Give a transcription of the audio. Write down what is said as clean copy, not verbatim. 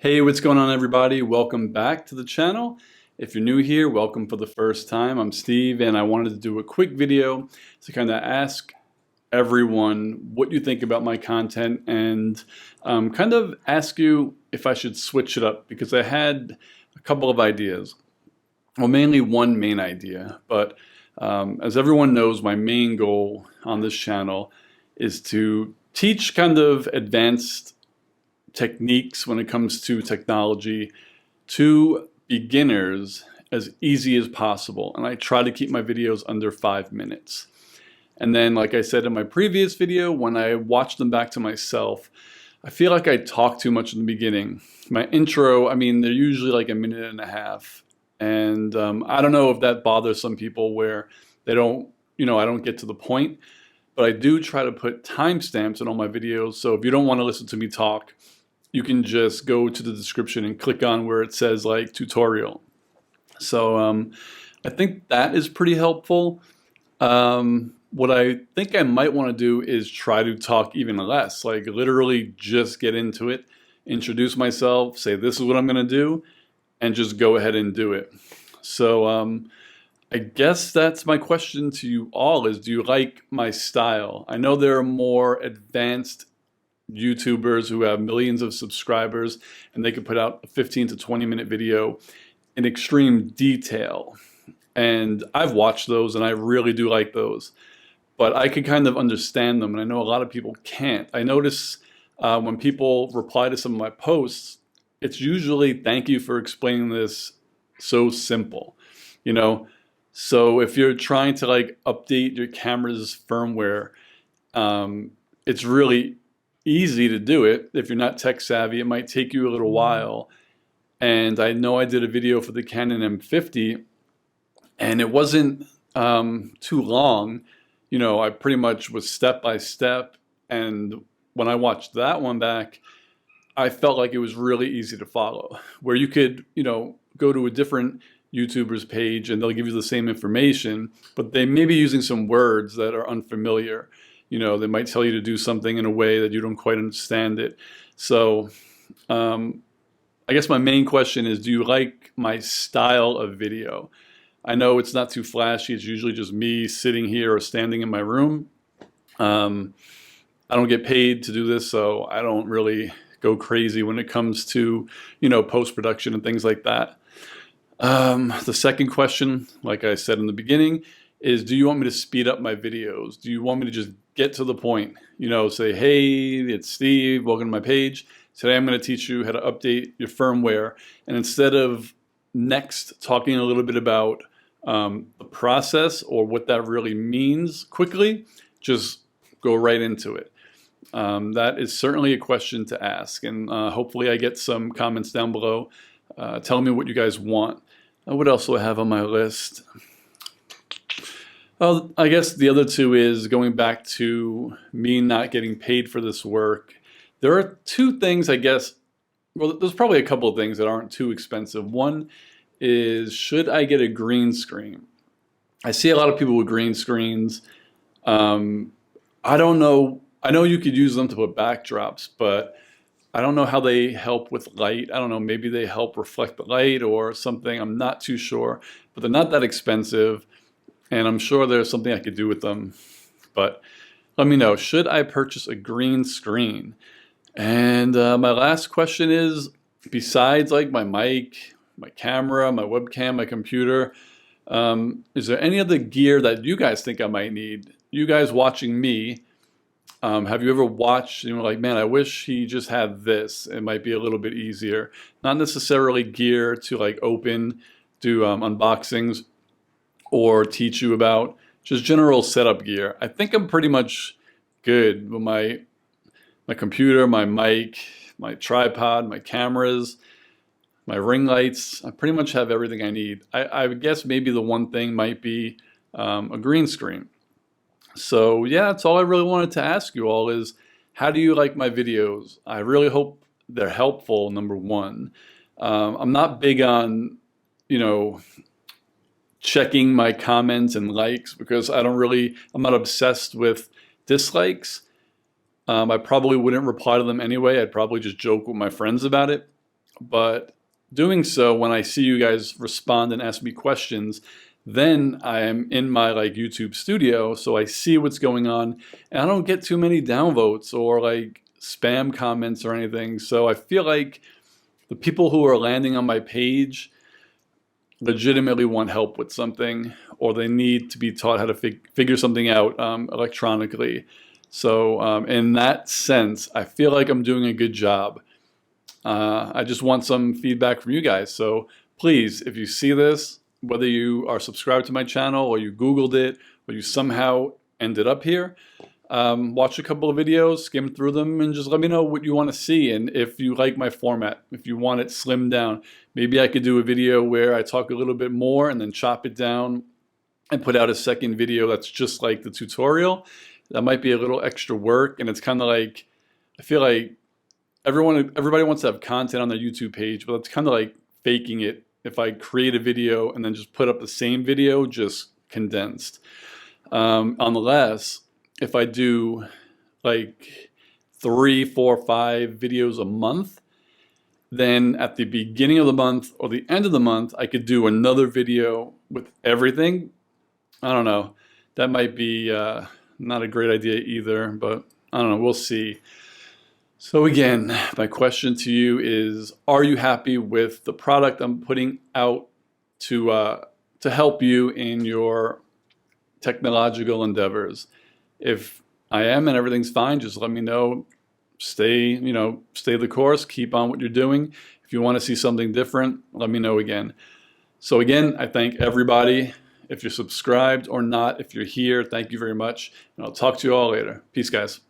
Hey, what's going on, everybody? Welcome back to the channel. If you're new here, welcome for the first time. I'm Steve, and I wanted to do a quick video to kind of ask everyone what you think about my content and kind of ask you if I should switch it up, because I had a couple of ideas. Well, mainly one main idea, but as everyone knows, my main goal on this channel is to teach kind of advanced techniques when it comes to technology to beginners as easy as possible. And I try to keep my videos under 5 minutes. And then, like I said in my previous video, when I watch them back to myself, I feel like I talk too much in the beginning. My intro, I mean, they're usually like a minute and a half. And I don't know if that bothers some people where they don't, I don't get to the point. But I do try to put timestamps in all my videos. So if you don't want to listen to me talk, you can just go to the description and click on where it says like tutorial. So I think that is pretty helpful. What I think I might want to do is try to talk even less, like literally just get into it, introduce myself, say this is what I'm going to do, and just go ahead and do it. So I guess that's my question to you all is, do you like my style? I know there are more advanced YouTubers who have millions of subscribers and they can put out a 15 to 20 minute video in extreme detail. And I've watched those and I really do like those. But I can kind of understand them, and I know a lot of people can't. I notice when people reply to some of my posts, it's usually thank you for explaining this so simple, So if you're trying to like update your camera's firmware, it's really easy to do it. If you're not tech savvy, it might take you a little while. And I know I did a video for the Canon M50 and it wasn't too long. I pretty much was step by step. And when I watched that one back, I felt like it was really easy to follow, where you could, go to a different YouTuber's page and they'll give you the same information, but they may be using some words that are unfamiliar. They might tell you to do something in a way that you don't quite understand it. So I guess my main question is, do you like my style of video? I know it's not too flashy. It's usually just me sitting here or standing in my room. I don't get paid to do this, so I don't really go crazy when it comes to, post-production and things like that. The second question, like I said in the beginning, is do you want me to speed up my videos? Do you want me to just get to the point? Say, hey, it's Steve, welcome to my page. Today I'm going to teach you how to update your firmware. And instead of next talking a little bit about the process or what that really means quickly, just go right into it. That is certainly a question to ask. And hopefully I get some comments down below telling me what you guys want. What else do I have on my list? Well, I guess the other two is going back to me not getting paid for this work. There are two things, I guess. Well, there's probably a couple of things that aren't too expensive. One is, should I get a green screen? I see a lot of people with green screens. I don't know. I know you could use them to put backdrops, but I don't know how they help with light. I don't know, maybe they help reflect the light or something. I'm not too sure, but they're not that expensive. And I'm sure there's something I could do with them. But let me know, should I purchase a green screen? And my last question is, besides like my mic, my camera, my webcam, my computer, is there any other gear that you guys think I might need? You guys watching me, have you ever watched, like, man, I wish he just had this. It might be a little bit easier. Not necessarily gear to like open, do unboxings, or teach you about, just general setup gear. I think I'm pretty much good with my computer, my mic, my tripod, my cameras, my ring lights. I pretty much have everything I need. I guess maybe the one thing might be a green screen. So yeah, that's all I really wanted to ask you all is, how do you like my videos? I really hope they're helpful, number one. I'm not big on, checking my comments and likes, because I'm not obsessed with dislikes. I probably wouldn't reply to them anyway. I'd probably just joke with my friends about it. but doing so, when I see you guys respond and ask me questions, then I am in my like YouTube studio, so I see what's going on, and I don't get too many downvotes or like spam comments or anything. So I feel like the people who are landing on my page legitimately want help with something, or they need to be taught how to figure something out electronically. So in that sense, I feel like I'm doing a good job. I just want some feedback from you guys. So please, if you see this, whether you are subscribed to my channel or you Googled it or you somehow ended up here, watch a couple of videos, skim through them, and just let me know what you want to see. And if you like my format, if you want it slimmed down, maybe I could do a video where I talk a little bit more and then chop it down and put out a second video that's just like the tutorial. That might be a little extra work, and it's kind of like, I feel like everybody wants to have content on their YouTube page, but it's kind of like faking it if I create a video and then just put up the same video, just condensed. Unless if I do like 3, 4, 5 videos a month, then at the beginning of the month or the end of the month, I could do another video with everything. I don't know. That might be not a great idea either, but I don't know. We'll see. So again, my question to you is, are you happy with the product I'm putting out to help you in your technological endeavors? If I am and everything's fine, just let me know. Stay the course, keep on what you're doing. If you want to see something different, let me know again. So again, I thank everybody. If you're subscribed or not, if you're here, thank you very much. And I'll talk to you all later. Peace, guys.